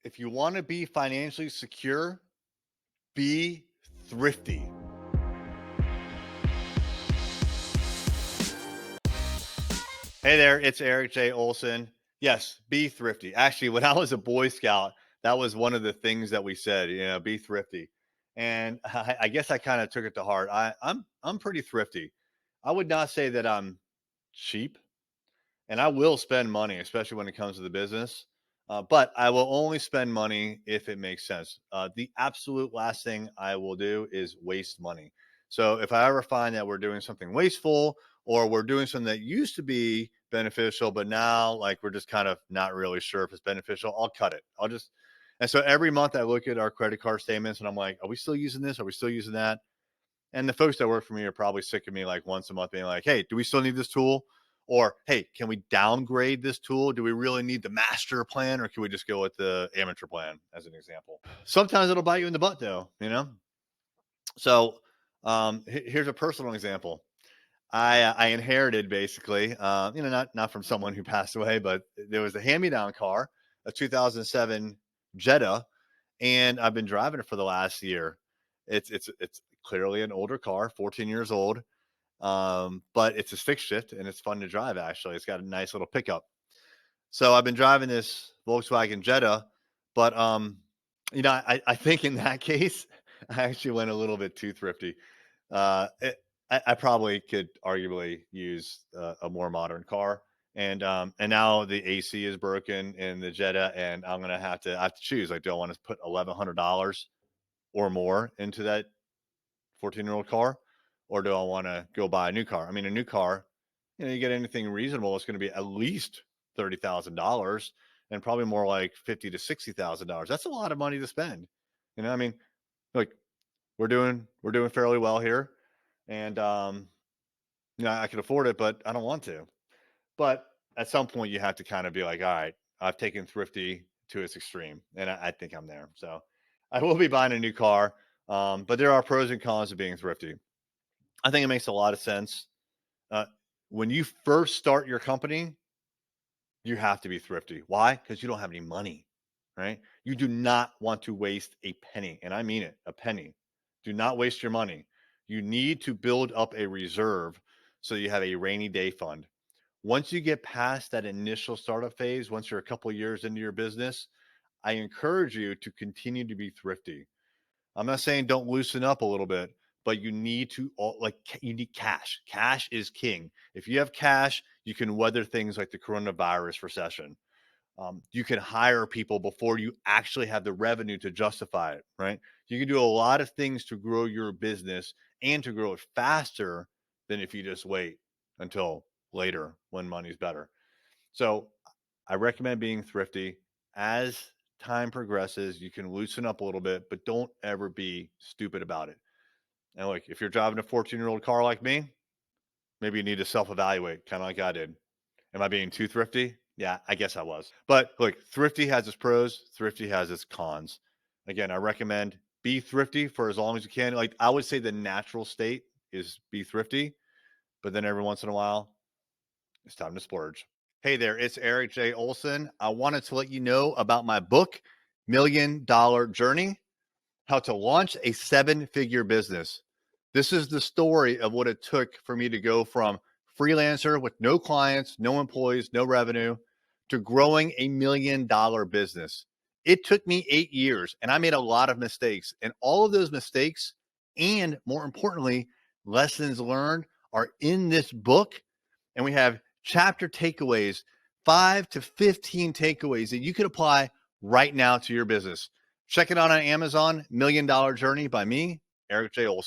If you want to be financially secure, be thrifty. Hey there, it's Erik J. Olson. Yes, be thrifty. Actually, when I was a Boy Scout, that was one of the things that we said, be thrifty. And I guess I kind of took it to heart. I'm pretty thrifty. I would not say that I'm cheap, and I will spend money, especially when it comes to the business. But I will only spend money if it makes sense. The absolute last thing I will do is waste money. So if I ever find that we're doing something wasteful or we're doing something that used to be beneficial, but now like we're just kind of not really sure if it's beneficial, I'll cut it. And so every month I look at our credit card statements and I'm like, are we still using this? Are we still using that? And the folks that work for me are probably sick of me like once a month being like, hey, do we still need this tool? Or, hey, can we downgrade this tool? Do we really need the master plan or can we just go with the amateur plan as an example? Sometimes it'll bite you in the butt though. So here's a personal example. I inherited basically, not from someone who passed away, but there was a hand-me-down car, a 2007 Jetta, and I've been driving it for the last year. It's clearly an older car, 14 years old, but it's a stick shift and it's fun to drive. Actually, it's got a nice little pickup. So I've been driving this Volkswagen Jetta, but I think in that case, I actually went a little bit too thrifty. Uh, it, I probably could arguably use a more modern car. And now the AC is broken in the Jetta, and I have to choose. Like, do I want to put $1,100 or more into that 14-year-old car, or do I want to go buy a new car? I mean, a new car, you get anything reasonable, it's going to be at least $30,000, and probably more like $50,000 to $60,000. That's a lot of money to spend. I mean, like we're doing fairly well here, and I can afford it, but I don't want to. But at some point, you have to kind of be like, all right, I've taken thrifty to its extreme, and I think I'm there. So I will be buying a new car, but there are pros and cons of being thrifty. I think it makes a lot of sense. Uh, when you first start your company, you have to be thrifty. Why? Because you don't have any money, right? You do not want to waste a penny. And I mean it, a penny. Do not waste your money. You need to build up a reserve so you have a rainy day fund. Once you get past that initial startup phase, once you're a couple of years into your business, I encourage you to continue to be thrifty. I'm not saying don't loosen up a little bit, but you need to you need cash. Cash is king. If you have cash, you can weather things like the coronavirus recession. You can hire people before you actually have the revenue to justify it, right? You can do a lot of things to grow your business and to grow it faster than if you just wait until later when money's better. So I recommend being thrifty. As time progresses, you can loosen up a little bit, but don't ever be stupid about it. And like, if you're driving a 14-year-old car like me, maybe you need to self-evaluate, kind of like I did. Am I being too thrifty? Yeah, I guess I was. But look, thrifty has its pros, thrifty has its cons. Again, I recommend be thrifty for as long as you can. Like, I would say the natural state is be thrifty, but then every once in a while, it's time to splurge. Hey there, it's Erik J. Olson. I wanted to let you know about my book, $1,000,000 Journey: How to Launch a Seven-Figure Business. This is the story of what it took for me to go from freelancer with no clients, no employees, no revenue, to growing a $1,000,000 business. It took me 8 years and I made a lot of mistakes. And all of those mistakes, and more importantly, lessons learned, are in this book. And we have chapter takeaways, 5 to 15 takeaways that you can apply right now to your business. Check it out on Amazon, $1,000,000 Journey by me, Erik J. Olson.